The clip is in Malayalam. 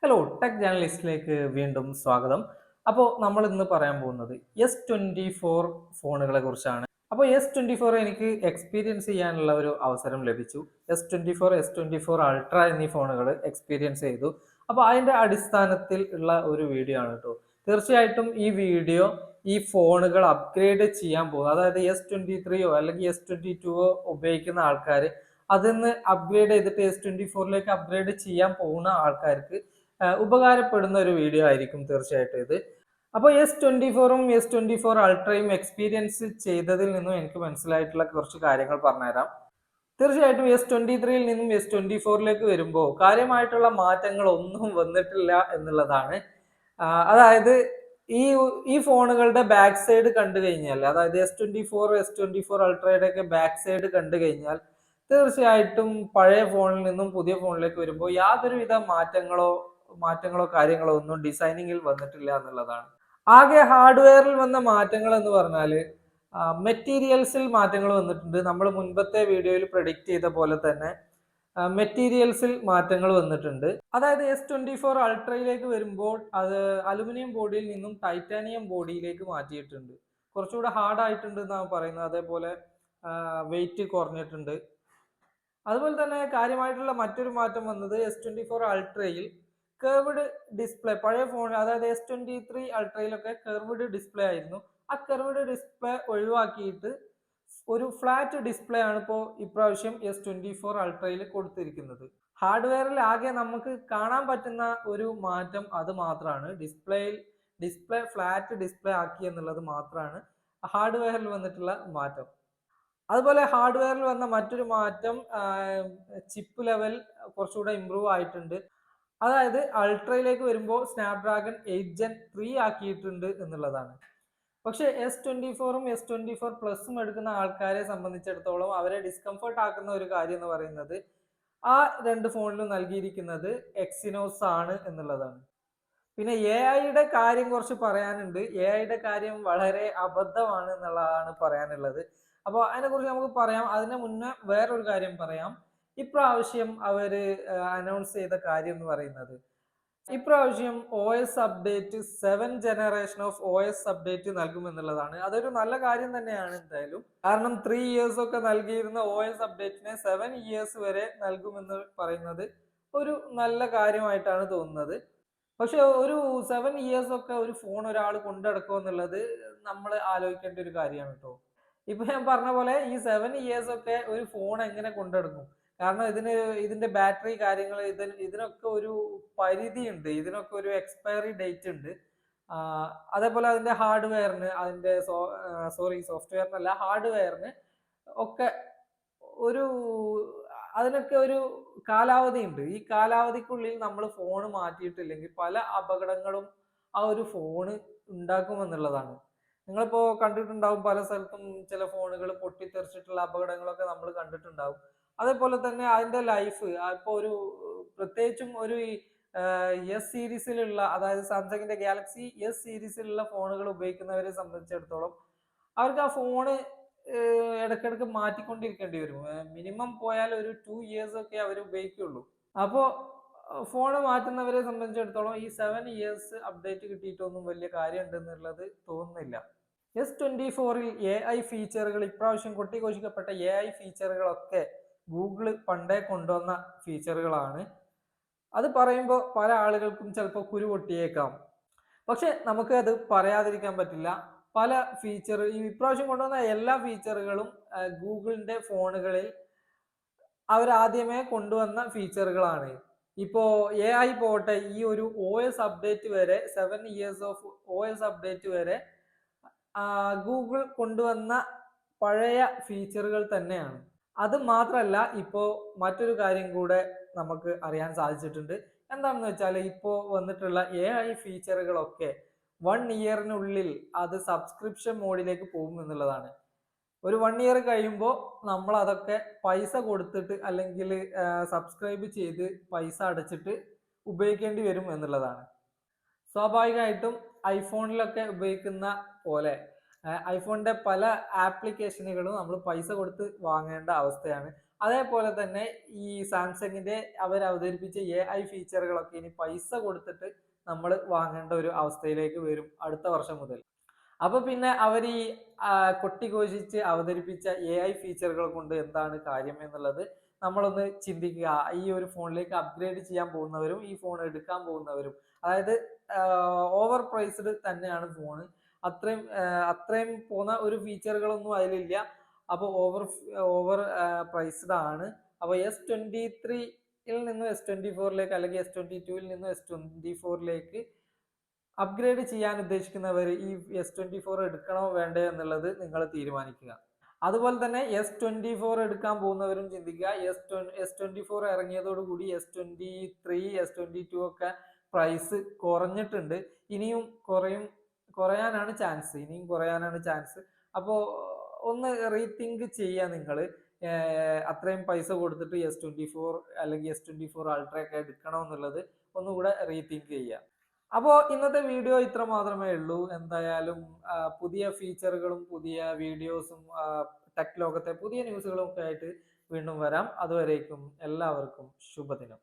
ഹലോ ടെക് ജേർണലിസ്റ്റിലേക്ക് വീണ്ടും സ്വാഗതം. അപ്പോൾ നമ്മൾ ഇന്ന് പറയാൻ പോകുന്നത് S24 ഫോണുകളെ കുറിച്ചാണ്. അപ്പോൾ S24 എനിക്ക് എക്സ്പീരിയൻസ് ചെയ്യാനുള്ള ഒരു അവസരം ലഭിച്ചു. S24 അൾട്ര എന്നീ ഫോണുകൾ എക്സ്പീരിയൻസ് ചെയ്തു. അപ്പോൾ അതിന്റെ അടിസ്ഥാനത്തിൽ ഉള്ള ഒരു വീഡിയോ ആണ് കേട്ടോ. തീർച്ചയായിട്ടും ഈ വീഡിയോ ഈ ഫോണുകൾ അപ്ഗ്രേഡ് ചെയ്യാൻ പോകുന്നത്, അതായത് S23 അല്ലെങ്കിൽ S22 ഉപയോഗിക്കുന്ന ആൾക്കാർ അതിന്ന് അപ്ഗ്രേഡ് ചെയ്തിട്ട് S24 അപ്ഗ്രേഡ് ചെയ്യാൻ പോകുന്ന ആൾക്കാർക്ക് ഉപകാരപ്പെടുന്ന ഒരു വീഡിയോ ആയിരിക്കും തീർച്ചയായിട്ടും ഇത്. അപ്പോൾ S24 അൾട്രയും എക്സ്പീരിയൻസ് ചെയ്തതിൽ നിന്നും എനിക്ക് മനസ്സിലായിട്ടുള്ള കുറച്ച് കാര്യങ്ങൾ പറഞ്ഞുതരാം. തീർച്ചയായിട്ടും S23 നിന്നും S24 വരുമ്പോൾ കാര്യമായിട്ടുള്ള മാറ്റങ്ങൾ ഒന്നും വന്നിട്ടില്ല എന്നുള്ളതാണ്. അതായത് ഈ ഈ ഫോണുകളുടെ ബാക്ക് സൈഡ് കണ്ടു കഴിഞ്ഞാൽ, അതായത് S24 അൾട്രയുടെ ഒക്കെ ബാക്ക് സൈഡ് കണ്ടു കഴിഞ്ഞാൽ തീർച്ചയായിട്ടും പഴയ ഫോണിൽ നിന്നും പുതിയ ഫോണിലേക്ക് വരുമ്പോൾ യാതൊരുവിധ മാറ്റങ്ങളോ കാര്യങ്ങളോ ഒന്നും ഡിസൈനിങ്ങിൽ വന്നിട്ടില്ല എന്നുള്ളതാണ്. ആകെ ഹാർഡ്വെയറിൽ വന്ന മാറ്റങ്ങൾ എന്ന് പറഞ്ഞാൽ മെറ്റീരിയൽസിൽ മാറ്റങ്ങൾ വന്നിട്ടുണ്ട്. നമ്മൾ മുൻപത്തെ വീഡിയോയിൽ പ്രഡിക്റ്റ് ചെയ്ത പോലെ തന്നെ മെറ്റീരിയൽസിൽ മാറ്റങ്ങൾ വന്നിട്ടുണ്ട്. അതായത് S24 അൾട്രയിലേക്ക് വരുമ്പോൾ അത് അലുമിനിയം ബോഡിയിൽ നിന്നും ടൈറ്റാനിയം ബോഡിയിലേക്ക് മാറ്റിയിട്ടുണ്ട്. കുറച്ചുകൂടെ ഹാർഡ് ആയിട്ടുണ്ട് എന്നാണ് പറയുന്നത്. അതേപോലെ വെയിറ്റ് കുറഞ്ഞിട്ടുണ്ട്. അതുപോലെ തന്നെ കാര്യമായിട്ടുള്ള മറ്റൊരു മാറ്റം വന്നത് S24 അൾട്രയിൽ കർവ്ഡ് ഡിസ്പ്ലേ, പഴയ ഫോൺ അതായത് S23 അൾട്രയിലൊക്കെ കർവ്ഡ് ഡിസ്പ്ലേ ആയിരുന്നു. ആ കർവ്ഡ് ഡിസ്പ്ലേ ഒഴിവാക്കിയിട്ട് ഒരു ഫ്ലാറ്റ് ഡിസ്പ്ലേ ആണ് ഇപ്പോൾ ഇപ്രാവശ്യം S24 അൾട്രയിൽ കൊടുത്തിരിക്കുന്നത്. ഹാർഡ്വെയറിൽ ആകെ നമുക്ക് കാണാൻ പറ്റുന്ന ഒരു മാറ്റം അത് മാത്രമാണ്. ഡിസ്പ്ലേ ഫ്ലാറ്റ് ഡിസ്പ്ലേ ആക്കി എന്നുള്ളത് മാത്രമാണ് ഹാർഡ്വെയറിൽ വന്നിട്ടുള്ള മാറ്റം. അതുപോലെ ഹാർഡ്വെയറിൽ വന്ന മറ്റൊരു മാറ്റം ചിപ്പ് ലെവൽ കുറച്ചുകൂടെ ഇമ്പ്രൂവ് ആയിട്ടുണ്ട്. അതായത് അൾട്രയിലേക്ക് വരുമ്പോൾ സ്നാപ്ഡ്രാഗൺ 8 Gen 3 ആക്കിയിട്ടുണ്ട് എന്നുള്ളതാണ്. പക്ഷെ S24 എടുക്കുന്ന ആൾക്കാരെ സംബന്ധിച്ചിടത്തോളം അവരെ ഡിസ്കംഫർട്ട് ആക്കുന്ന ഒരു കാര്യം എന്ന് പറയുന്നത് ആ രണ്ട് ഫോണിലും നൽകിയിരിക്കുന്നത് എക്സിനോസ് ആണ് എന്നുള്ളതാണ്. പിന്നെ AI കാര്യം കുറച്ച് പറയാനുണ്ട്. AI കാര്യം വളരെ അബദ്ധമാണ് എന്നുള്ളതാണ് പറയാനുള്ളത്. അപ്പോൾ അതിനെക്കുറിച്ച് നമുക്ക് പറയാം. അതിന് മുന്നേ വേറൊരു കാര്യം പറയാം. ഇപ്രാവശ്യം അവര് അനൗൺസ് ചെയ്ത കാര്യം എന്ന് പറയുന്നത്, ഇപ്രാവശ്യം OS update 7 generation of OS update നൽകുമെന്നുള്ളതാണ്. അതൊരു നല്ല കാര്യം തന്നെയാണ് എന്തായാലും. കാരണം 3 years ഒക്കെ നൽകിയിരുന്ന OS അപ്ഡേറ്റിനെ 7 years വരെ നൽകുമെന്ന് പറയുന്നത് ഒരു നല്ല കാര്യമായിട്ടാണ് തോന്നുന്നത്. പക്ഷെ ഒരു 7 years ഒക്കെ ഒരു ഫോൺ ഒരാൾ കൊണ്ടുനടക്കുക എന്നുള്ളത് നമ്മൾ ആലോചിക്കേണ്ട ഒരു കാര്യമാണ് കേട്ടോ. ഇപ്പൊ ഞാൻ പറഞ്ഞ പോലെ ഈ 7 years ഒക്കെ ഒരു ഫോൺ എങ്ങനെ കൊണ്ടുനടക്കും? കാരണം ഇതിന്റെ ബാറ്ററി കാര്യങ്ങൾ ഇതിനൊക്കെ ഒരു പരിധി ഉണ്ട്, ഇതിനൊക്കെ ഒരു എക്സ്പയറി ഡേറ്റ് ഉണ്ട്. അതേപോലെ അതിന്റെ ഹാർഡ്വെയറിന്, അതിന്റെ സോഫ്റ്റ്വെയറിനല്ല, ഹാർഡ്വെയറിന് ഒക്കെ ഒരു അതിനൊക്കെ ഒരു കാലാവധി ഉണ്ട്. ഈ കാലാവധിക്കുള്ളിൽ നമ്മൾ ഫോൺ മാറ്റിയിട്ടില്ലെങ്കിൽ പല അപകടങ്ങളും ആ ഒരു ഫോണ് ഉണ്ടാക്കുമെന്നുള്ളതാണ്. നിങ്ങളിപ്പോ കണ്ടിട്ടുണ്ടാവും, പല സ്ഥലത്തും ചില ഫോണുകൾ പൊട്ടിത്തെറിച്ചിട്ടുള്ള അപകടങ്ങളൊക്കെ നമ്മൾ കണ്ടിട്ടുണ്ടാവും. അതേപോലെ തന്നെ അതിന്റെ ലൈഫ് ഇപ്പൊ ഒരു പ്രത്യേകിച്ചും ഒരു എസ് സീരീസിലുള്ള, അതായത് സാംസങ്ങിന്റെ ഗാലക്സി എസ് സീരീസിലുള്ള ഫോണുകൾ ഉപയോഗിക്കുന്നവരെ സംബന്ധിച്ചിടത്തോളം അവർക്ക് ആ ഫോണ് ഇടയ്ക്കിടയ്ക്ക് മാറ്റിക്കൊണ്ടിരിക്കേണ്ടി വരും. മിനിമം പോയാൽ ഒരു 2 years ഒക്കെ അവർ ഉപയോഗിക്കുള്ളൂ. അപ്പോൾ ഫോൺ മാറ്റുന്നവരെ സംബന്ധിച്ചിടത്തോളം ഈ 7 years അപ്ഡേറ്റ് കിട്ടിയിട്ടൊന്നും വലിയ കാര്യം ഉണ്ടെന്നുള്ളത് തോന്നുന്നില്ല. S24 AI ഫീച്ചറുകൾ, ഇപ്രാവശ്യം കൊട്ടിഘോഷിക്കപ്പെട്ട AI ഫീച്ചറുകളൊക്കെ ഗൂഗിൾ പണ്ടേ കൊണ്ടുവന്ന ഫീച്ചറുകളാണ്. അത് പറയുമ്പോൾ പല ആളുകൾക്കും ചിലപ്പോൾ കുരു പൊട്ടിയേക്കാം. പക്ഷെ നമുക്ക് അത് പറയാതിരിക്കാൻ പറ്റില്ല. പല ഈ ഇപ്രാവശ്യം കൊണ്ടുവന്ന എല്ലാ ഫീച്ചറുകളും ഗൂഗിളിന്റെ ഫോണുകളിൽ അവരാദ്യമേ കൊണ്ടുവന്ന ഫീച്ചറുകളാണ്. ഇപ്പോ AI പോട്ടെ, ഈ ഒരു OS അപ്ഡേറ്റ് വരെ 7 years ഓഫ് OS അപ്ഡേറ്റ് വരെ ഗൂഗിൾ കൊണ്ടുവന്ന പഴയ ഫീച്ചറുകൾ തന്നെയാണ്. അത് മാത്രമല്ല, ഇപ്പോ മറ്റൊരു കാര്യം കൂടെ നമുക്ക് അറിയാൻ സാധിച്ചിട്ടുണ്ട്. എന്താണെന്ന് വെച്ചാൽ ഇപ്പോൾ വന്നിട്ടുള്ള AI ഫീച്ചറുകളൊക്കെ 1 year അത് സബ്സ്ക്രിപ്ഷൻ മോഡിലേക്ക് പോകും എന്നുള്ളതാണ്. ഒരു 1 year കഴിയുമ്പോൾ നമ്മൾ അതൊക്കെ പൈസ കൊടുത്തിട്ട് അല്ലെങ്കിൽ സബ്സ്ക്രൈബ് ചെയ്ത് പൈസ അടച്ചിട്ട് ഉപയോഗിക്കേണ്ടി വരും എന്നുള്ളതാണ്. സ്വാഭാവികമായിട്ടും ഐഫോണിലൊക്കെ ഉപയോഗിക്കുന്ന പോലെ ഐഫോണിന്റെ പല ആപ്ലിക്കേഷനുകളും നമ്മൾ പൈസ കൊടുത്ത് വാങ്ങേണ്ട അവസ്ഥയാണ്. അതേപോലെ തന്നെ ഈ സാംസങ്ങിന്റെ അവർ അവതരിപ്പിച്ച AI ഫീച്ചറുകളൊക്കെ ഇനി പൈസ കൊടുത്തിട്ട് നമ്മൾ വാങ്ങേണ്ട ഒരു അവസ്ഥയിലേക്ക് വരും അടുത്ത വർഷം മുതൽ. അപ്പൊ പിന്നെ അവർ ഈ കൊട്ടിഘോഷിച്ച് അവതരിപ്പിച്ച AI ഫീച്ചറുകൾ കൊണ്ട് എന്താണ് കാര്യം എന്നുള്ളത് നമ്മളൊന്ന് ചിന്തിക്കുക. ഈ ഒരു ഫോണിലേക്ക് അപ്ഗ്രേഡ് ചെയ്യാൻ പോകുന്നവരും ഈ ഫോൺ എടുക്കാൻ പോകുന്നവരും, അതായത് ഓവർ പ്രൈസ്ഡ് തന്നെയാണ് ഫോണ്. അത്രയും പോകുന്ന ഒരു ഫീച്ചറുകളൊന്നും അതിലില്ല. അപ്പോൾ ഓവർ പ്രൈസ്ഡ് ആണ്. അപ്പോൾ S23 നിന്നും S24 അല്ലെങ്കിൽ S22 നിന്നും S24 അപ്ഗ്രേഡ് ചെയ്യാൻ ഉദ്ദേശിക്കുന്നവർ ഈ S24 എടുക്കണോ വേണ്ടേ എന്നുള്ളത് നിങ്ങൾ തീരുമാനിക്കുക. അതുപോലെ തന്നെ S24 എടുക്കാൻ പോകുന്നവരും ചിന്തിക്കുക. S24 ഇറങ്ങിയതോടുകൂടി S23 S22 ഒക്കെ പ്രൈസ് കുറഞ്ഞിട്ടുണ്ട്. ഇനിയും കുറയാനാണ് ചാൻസ്. അപ്പോൾ ഒന്ന് റീതിങ്ക് ചെയ്യുക നിങ്ങൾ. അത്രയും പൈസ കൊടുത്തിട്ട് S24 അല്ലെങ്കിൽ S24 Ultra ഒക്കെ എടുക്കണോ എന്നുള്ളത് ഒന്നുകൂടെ റീതിങ്ക് ചെയ്യുക. അപ്പോൾ ഇന്നത്തെ വീഡിയോ ഇത്ര മാത്രമേ ഉള്ളൂ. എന്തായാലും പുതിയ ഫീച്ചറുകളും പുതിയ വീഡിയോസും ടെക് ലോകത്തെ പുതിയ ന്യൂസുകളും ഒക്കെ ആയിട്ട് വീണ്ടും വരാം. അതുവരേക്കും എല്ലാവർക്കും ശുഭദിനം.